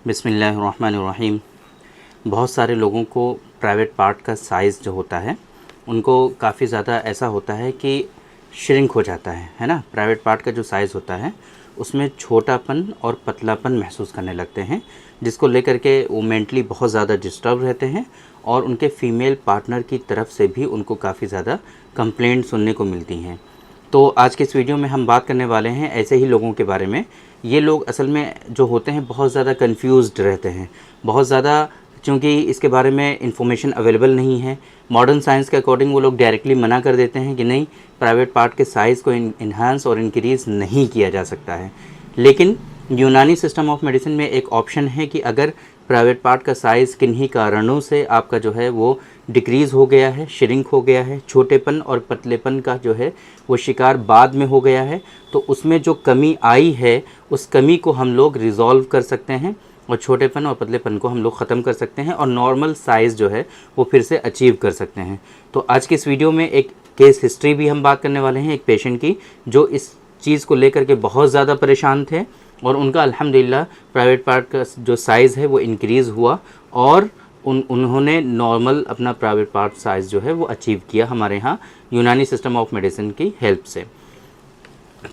बिस्मिल्लाहिर्रहमानिर्रहीम। बहुत सारे लोगों को प्राइवेट पार्ट का साइज़ जो होता है उनको काफ़ी ज़्यादा ऐसा होता है कि श्रिंक हो जाता है ना। प्राइवेट पार्ट का जो साइज़ होता है उसमें छोटापन और पतलापन महसूस करने लगते हैं, जिसको लेकर के वो मेंटली बहुत ज़्यादा डिस्टर्ब रहते हैं और उनके फ़ीमेल पार्टनर की तरफ से भी उनको काफ़ी ज़्यादा कंप्लेंट सुनने को मिलती हैं। तो आज के इस वीडियो में हम बात करने वाले हैं ऐसे ही लोगों के बारे में। ये लोग असल में जो होते हैं बहुत ज़्यादा कंफ्यूज्ड रहते हैं, बहुत ज़्यादा, क्योंकि इसके बारे में इंफॉर्मेशन अवेलेबल नहीं है। मॉडर्न साइंस के अकॉर्डिंग वो लोग डायरेक्टली मना कर देते हैं कि नहीं, प्राइवेट पार्ट के साइज़ को इन्हांस और इंक्रीज़ नहीं किया जा सकता है। लेकिन यूनानी सिस्टम ऑफ मेडिसिन में एक ऑप्शन है कि अगर प्राइवेट पार्ट का साइज़ किन्हीं कारणों से आपका जो है वो डिक्रीज़ हो गया है, श्रिंक हो गया है, छोटेपन और पतलेपन का जो है वो शिकार बाद में हो गया है, तो उसमें जो कमी आई है उस कमी को हम लोग रिज़ॉल्व कर सकते हैं और छोटेपन और पतलेपन को हम लोग ख़त्म कर सकते हैं और नॉर्मल साइज़ जो है वो फिर से अचीव कर सकते हैं। तो आज के इस वीडियो में एक केस हिस्ट्री भी हम बात करने वाले हैं, एक पेशेंट की जो इस चीज़ को लेकर के बहुत ज़्यादा परेशान थे और उनका अल्हम्दुलिल्लाह प्राइवेट पार्ट का जो साइज़ है वो इंक्रीज़ हुआ और उन्होंने नॉर्मल अपना प्राइवेट पार्ट साइज़ जो है वो अचीव किया हमारे यहाँ यूनानी सिस्टम ऑफ मेडिसिन की हेल्प से।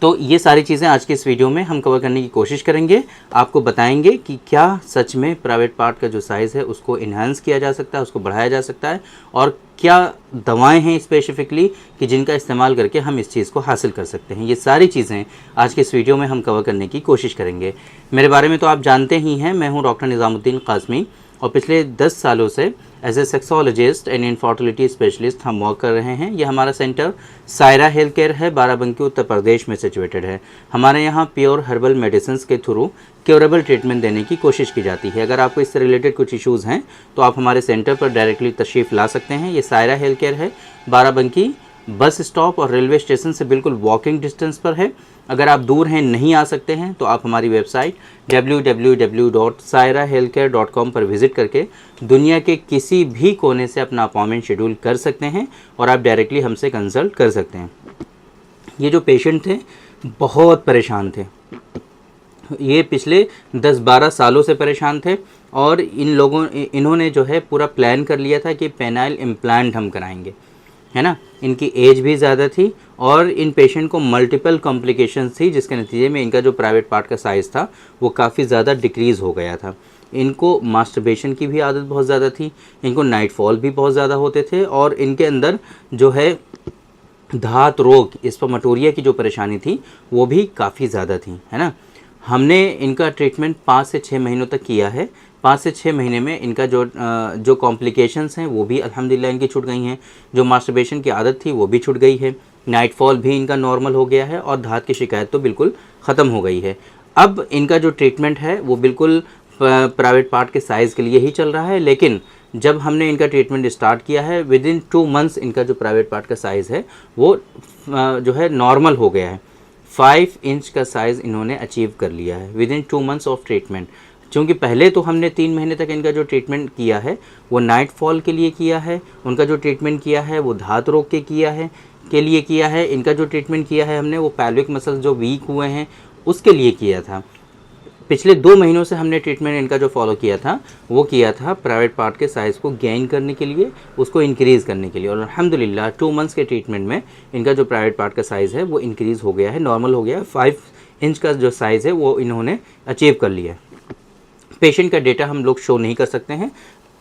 तो ये सारी चीज़ें आज के इस वीडियो में हम कवर करने की कोशिश करेंगे, आपको बताएंगे कि क्या सच में प्राइवेट पार्ट का जो साइज़ है उसको इन्हांस किया जा सकता है, उसको बढ़ाया जा सकता है और क्या दवाएं हैं स्पेसिफिकली कि जिनका इस्तेमाल करके हम इस चीज़ को हासिल कर सकते हैं। ये सारी चीज़ें आज के इस वीडियो में हम कवर करने की कोशिश करेंगे। मेरे बारे में तो आप जानते ही हैं, मैं हूँ डॉक्टर निज़ामुद्दीन काज़मी और पिछले 10 सालों से as a sexologist and infertility specialist हम वर्क कर रहे हैं। ये हमारा सेंटर सायरा हेल्थ केयर है, बाराबंकी उत्तर प्रदेश में सिचुएटेड है। हमारे यहाँ प्योर हर्बल मेडिसिन के थ्रू क्योरेबल ट्रीटमेंट देने की कोशिश की जाती है। अगर आपको इससे रिलेटेड कुछ इश्यूज़ हैं तो आप हमारे सेंटर पर डायरेक्टली तशरीफ़ ला सकते हैं। ये सायरा हेल्थ केयर है, बाराबंकी बस स्टॉप और रेलवे स्टेशन से बिल्कुल वॉकिंग डिस्टेंस पर है। अगर आप दूर हैं, नहीं आ सकते हैं, तो आप हमारी वेबसाइट www.sairahealthcare.com पर विज़िट करके दुनिया के किसी भी कोने से अपना अपॉइंटमेंट शेड्यूल कर सकते हैं और आप डायरेक्टली हमसे कंसल्ट कर सकते हैं। ये जो पेशेंट थे बहुत परेशान थे, ये पिछले 10-12 सालों से परेशान थे और इन्होंने जो है पूरा प्लान कर लिया था कि पेनाइल इम्प्लांट हम कराएंगे, है ना। इनकी एज भी ज़्यादा थी और इन पेशेंट को मल्टीपल कॉम्प्लिकेशंस थी, जिसके नतीजे में इनका जो प्राइवेट पार्ट का साइज़ था वो काफ़ी ज़्यादा डिक्रीज़ हो गया था। इनको मास्टरबेशन की भी आदत बहुत ज़्यादा थी, इनको नाइट फॉल भी बहुत ज़्यादा होते थे और इनके अंदर जो है धात रोग, स्पर्मेटोरिया की जो परेशानी थी वो भी काफ़ी ज़्यादा थी, है ना। हमने इनका ट्रीटमेंट 5 से 6 महीनों तक किया है। 5 से 6 महीने में इनका जो कॉम्प्लिकेशंस हैं वो भी अल्हम्दुलिल्लाह इनकी छूट गई हैं। जो मास्टरबेशन की आदत थी वो भी छूट गई है, नाइट फॉल भी इनका नॉर्मल हो गया है और धात की शिकायत तो बिल्कुल ख़त्म हो गई है। अब इनका जो ट्रीटमेंट है वो बिल्कुल प्राइवेट पार्ट के साइज़ के लिए ही चल रहा है, लेकिन जब हमने इनका ट्रीटमेंट स्टार्ट किया है विदिन 2 मंथ्स इनका जो प्राइवेट पार्ट का साइज़ है वो जो है नॉर्मल हो गया है। 5 इंच का साइज़ इन्होंने अचीव कर लिया है विदिन 2 मंथ्स ऑफ ट्रीटमेंट। क्योंकि पहले तो हमने 3 महीने तक इनका जो ट्रीटमेंट किया है वो नाइट फॉल के लिए किया है, उनका जो ट्रीटमेंट किया है वो धात रोग के लिए किया है, इनका जो ट्रीटमेंट किया है हमने वो पैल्विक मसल्स जो वीक हुए हैं उसके लिए किया था। पिछले 2 महीनों से हमने ट्रीटमेंट इनका जो फॉलो किया था वो किया था प्राइवेट पार्ट के साइज़ को गेन करने के लिए, उसको इंक्रीज़ करने के लिए और अल्हम्दुलिल्लाह 2 मंथ्स के ट्रीटमेंट में इनका जो प्राइवेट पार्ट का साइज़ है वो इंक्रीज़ हो गया है, नॉर्मल हो गया है। 5 इंच का जो साइज़ है वो इन्होंने अचीव कर लिया है। पेशेंट का डेटा हम लोग शो नहीं कर सकते हैं।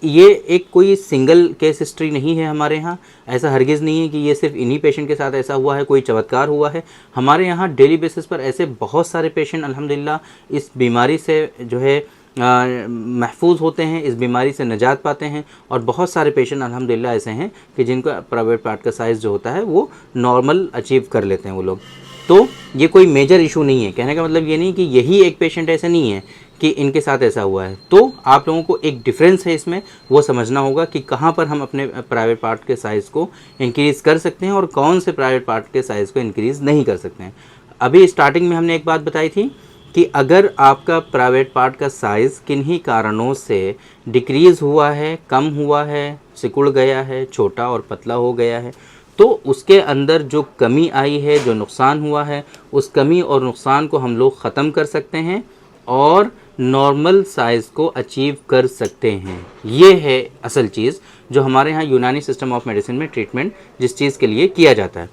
ये एक कोई सिंगल केस हिस्ट्री नहीं है हमारे यहाँ, ऐसा हरगिज़ नहीं है कि ये सिर्फ इन्हीं पेशेंट के साथ ऐसा हुआ है, कोई चमत्कार हुआ है। हमारे यहाँ डेली बेसिस पर ऐसे बहुत सारे पेशेंट अल्हम्दुलिल्लाह इस बीमारी से जो है महफूज होते हैं, इस बीमारी से निजात पाते हैं और बहुत सारे पेशेंट अल्हम्दुलिल्लाह ऐसे हैं कि जिनका प्राइवेट पार्ट का साइज़ जो होता है वो नॉर्मल अचीव कर लेते हैं वो लोग। तो ये कोई मेजर इशू नहीं है, कहने का मतलब ये नहीं कि यही एक पेशेंट ऐसे नहीं है कि इनके साथ ऐसा हुआ है। तो आप लोगों को एक डिफरेंस है इसमें, वो समझना होगा कि कहाँ पर हम अपने प्राइवेट पार्ट के साइज़ को इंक्रीज़ कर सकते हैं और कौन से प्राइवेट पार्ट के साइज़ को इंक्रीज़ नहीं कर सकते हैं। अभी स्टार्टिंग में हमने एक बात बताई थी कि अगर आपका प्राइवेट पार्ट का साइज़ किन्हीं कारणों से डिक्रीज़ हुआ है, कम हुआ है, सिकुड़ गया है, छोटा और पतला हो गया है, तो उसके अंदर जो कमी आई है, जो नुकसान हुआ है, उस कमी और नुकसान को हम लोग ख़त्म कर सकते हैं और नॉर्मल साइज़ को अचीव कर सकते हैं। ये है असल चीज़ जो हमारे यहाँ यूनानी सिस्टम ऑफ मेडिसिन में ट्रीटमेंट जिस चीज़ के लिए किया जाता है।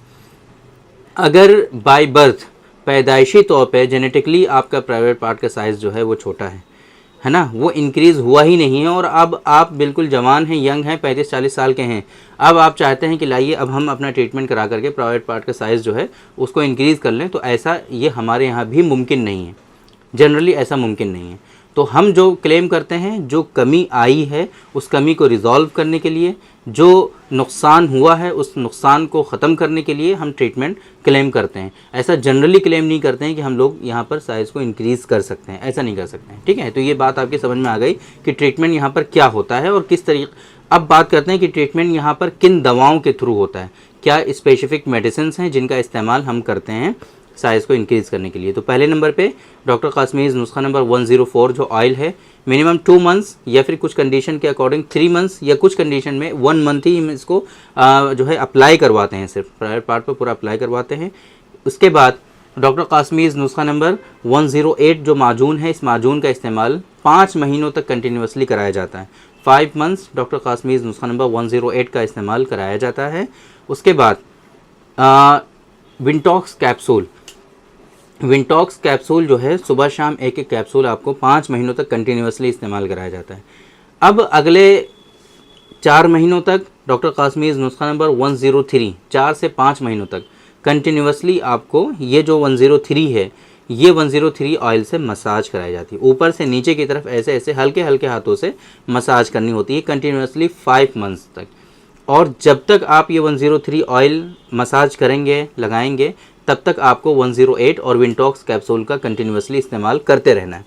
अगर बाय बर्थ पैदाइशी तौर पे जेनेटिकली आपका प्राइवेट पार्ट का साइज़ जो है वो छोटा है ना, वो इंक्रीज़ हुआ ही नहीं है, और अब आप बिल्कुल जवान हैं, यंग हैं, 35-40 साल के हैं, अब आप चाहते हैं कि लाइए अब हम अपना ट्रीटमेंट करा करके प्राइवेट पार्ट का साइज़ जो है उसको इंक्रीज़ कर लें, तो ऐसा ये हमारे यहाँ भी मुमकिन नहीं है। जनरली ऐसा मुमकिन नहीं है। तो हम जो क्लेम करते हैं, जो कमी आई है उस कमी को रिज़ॉल्व करने के लिए, जो नुकसान हुआ है उस नुकसान को ख़त्म करने के लिए हम ट्रीटमेंट क्लेम करते हैं। ऐसा जनरली क्लेम नहीं करते हैं कि हम लोग यहाँ पर साइज़ को इंक्रीज़ कर सकते हैं, ऐसा नहीं कर सकते हैं। ठीक है, तो ये बात आपकी समझ में आ गई कि ट्रीटमेंट यहाँ पर क्या होता है और किस तरीके। अब बात करते हैं कि ट्रीटमेंट यहाँ पर किन दवाओं के थ्रू होता है, क्या स्पेसिफिक मेडिसिन हैं जिनका इस्तेमाल हम करते हैं साइज़ को इंक्रीज़ करने के लिए। तो पहले नंबर पे डॉक्टर कासमीज़ नुस्खा नंबर 104 जो ऑयल है, मिनिमम 2 मंथ्स या फिर कुछ कंडीशन के अकॉर्डिंग 3 मंथ्स या कुछ कंडीशन में 1 मंथ ही हम इसको जो है अप्लाई करवाते हैं, सिर्फ प्राइवेट पार्ट पर पूरा अप्लाई करवाते हैं। उसके बाद डॉक्टर कासमीज़ नुस्खा नंबर 108 जो माजून है, इस माजून का इस्तेमाल 5 महीनों तक कंटिन्यूसली कराया जाता है। 5 मंथ्स डॉक्टर कासमीज़ नुस्खा नंबर 108 का इस्तेमाल कराया जाता है। उसके बाद विंटॉक्स कैप्सूल, विंटॉक्स कैप्सूल जो है सुबह शाम एक कैप्सूल आपको 5 महीनों तक कंटिन्यूसली इस्तेमाल कराया जाता है। अब अगले 4 महीनों तक डॉक्टर कासमीज़ नुस्खा नंबर 103 4 से 5 महीनों तक कंटिन्यूसली आपको ये जो 103 है, ये 103 ऑयल से मसाज कराई जाती है। ऊपर से नीचे की तरफ ऐसे ऐसे हल्के हल्के हाथों से मसाज करनी होती है कंटिन्यूसली 5 मंथ्स तक। और जब तक आप ये 103 ऑयल मसाज करेंगे, लगाएंगे, तब तक आपको 108 और विंटॉक्स कैप्सूल का कंटिन्यूसली इस्तेमाल करते रहना है।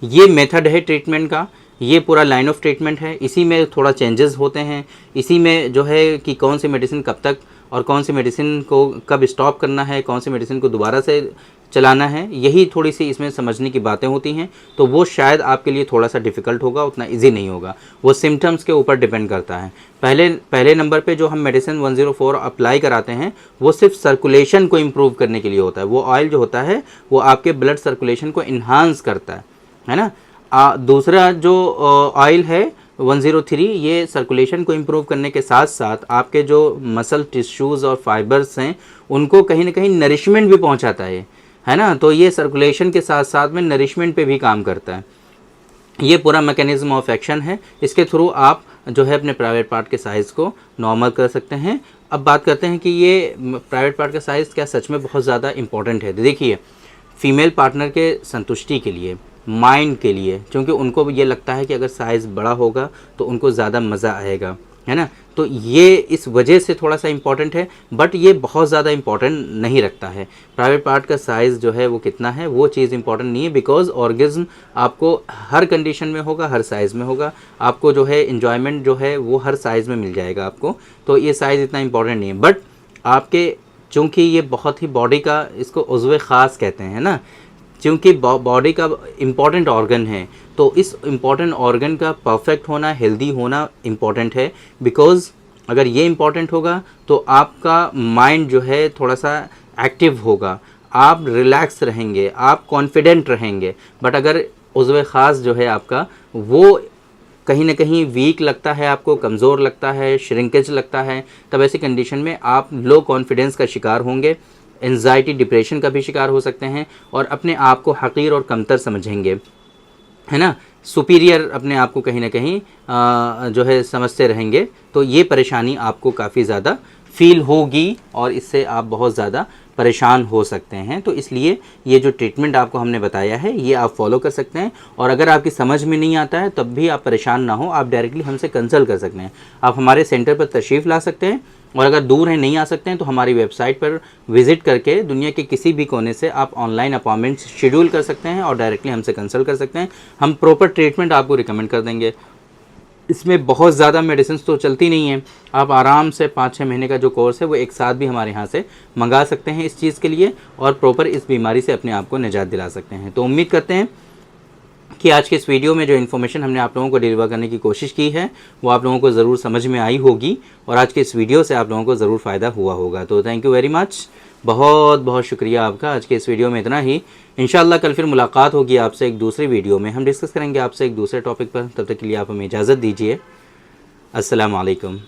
ये मेथड है ट्रीटमेंट का, ये पूरा लाइन ऑफ ट्रीटमेंट है। इसी में थोड़ा चेंजेस होते हैं, इसी में जो है कि कौन सी मेडिसिन कब तक और कौन सी मेडिसिन को कब स्टॉप करना है, कौन सी मेडिसिन को दोबारा से चलाना है, यही थोड़ी सी इसमें समझने की बातें होती हैं। तो वो शायद आपके लिए थोड़ा सा डिफ़िकल्ट होगा, उतना इजी नहीं होगा, वो सिम्टम्स के ऊपर डिपेंड करता है। पहले नंबर पे जो हम मेडिसिन 104 अप्लाई कराते हैं वो सिर्फ सर्कुलेशन को इम्प्रूव करने के लिए होता है। वो ऑयल जो होता है वो आपके ब्लड सर्कुलेशन को इन्हांस करता है ना। दूसरा जो ऑयल है 103, ये सर्कुलेशन को इम्प्रूव करने के साथ साथ आपके जो मसल टिश्यूज़ और फाइबर्स हैं उनको कहीं ना कहीं नरिशमेंट भी पहुंचाता है ना। तो ये सर्कुलेशन के साथ साथ में नरिशमेंट पे भी काम करता है। ये पूरा मैकेनिज्म ऑफ एक्शन है, इसके थ्रू आप जो है अपने प्राइवेट पार्ट के साइज़ को नॉर्मल कर सकते हैं। अब बात करते हैं कि ये प्राइवेट पार्ट का साइज़ क्या सच में बहुत ज़्यादा इम्पॉर्टेंट है। देखिए, फ़ीमेल पार्टनर के संतुष्टि के लिए, माइंड के लिए, क्योंकि उनको ये लगता है कि अगर साइज़ बड़ा होगा तो उनको ज़्यादा मज़ा आएगा, है ना। तो ये इस वजह से थोड़ा सा इम्पॉर्टेंट है, बट ये बहुत ज़्यादा इम्पॉर्टेंट नहीं रखता है। प्राइवेट पार्ट का साइज़ जो है वो कितना है वो चीज़ इम्पॉर्टेंट नहीं है, बिकॉज ऑर्गेज़म आपको हर कंडीशन में होगा, हर साइज़ में होगा। आपको जो है इन्जॉयमेंट जो है वो हर साइज़ में मिल जाएगा आपको। तो ये साइज़ इतना इम्पॉर्टेंट नहीं है, बट आपके चूँकि ये बहुत ही बॉडी का, इसको उज़्व ख़ास कहते हैं ना, क्योंकि बॉडी का इम्पॉर्टेंट ऑर्गन है, तो इस इम्पॉर्टेंट ऑर्गन का परफेक्ट होना, हेल्दी होना इम्पॉर्टेंट है। बिकॉज़ अगर ये इम्पॉर्टेंट होगा तो आपका माइंड जो है थोड़ा सा एक्टिव होगा, आप रिलैक्स रहेंगे, आप कॉन्फिडेंट रहेंगे। बट अगर उज़्व ख़ास जो है आपका वो कहीं ना कहीं वीक लगता है, आपको कमज़ोर लगता है, श्रिंकेज लगता है, तब ऐसी कंडीशन में आप लो कॉन्फिडेंस का शिकार होंगे, एंजाइटी, डिप्रेशन का भी शिकार हो सकते हैं और अपने आप को हकीर और कमतर समझेंगे, है ना। सुपीरियर अपने आप को कहीं ना कहीं जो है समझते रहेंगे। तो ये परेशानी आपको काफ़ी ज़्यादा फील होगी और इससे आप बहुत ज़्यादा परेशान हो सकते हैं। तो इसलिए ये जो ट्रीटमेंट आपको हमने बताया है ये आप फॉलो कर सकते हैं। और अगर आपकी समझ में नहीं आता है तब भी आप परेशान ना हो, आप डायरेक्टली हमसे कंसल्ट कर सकते हैं। आप हमारे सेंटर पर तशरीफ़ ला सकते हैं, और अगर दूर हैं, नहीं आ सकते हैं, तो हमारी वेबसाइट पर विज़िट करके दुनिया के किसी भी कोने से आप ऑनलाइन अपॉइंटमेंट शेड्यूल कर सकते हैं और डायरेक्टली हमसे कंसल्ट कर सकते हैं। हम प्रॉपर ट्रीटमेंट आपको रिकमेंड कर देंगे। इसमें बहुत ज़्यादा मेडिसिन तो चलती नहीं है, आप आराम से 5-6 महीने का जो कोर्स है वो एक साथ भी हमारे यहाँ से मंगा सकते हैं इस चीज़ के लिए, और प्रॉपर इस बीमारी से अपने आप को निजात दिला सकते हैं। तो उम्मीद करते हैं कि आज के इस वीडियो में जो इन्फॉर्मेशन हमने आप लोगों को डिलीवर करने की कोशिश की है वो आप लोगों को ज़रूर समझ में आई होगी, और आज के इस वीडियो से आप लोगों को ज़रूर फ़ायदा हुआ होगा। तो थैंक यू वेरी मच। बहुत बहुत शुक्रिया आपका। आज के इस वीडियो में इतना ही। इंशाल्लाह कल फिर मुलाकात होगी आपसे एक दूसरी वीडियो में, हम डिस्कस करेंगे आपसे एक दूसरे टॉपिक पर। तब तक के लिए आप हमें इजाज़त दीजिए। अस्सलाम वालेकुम।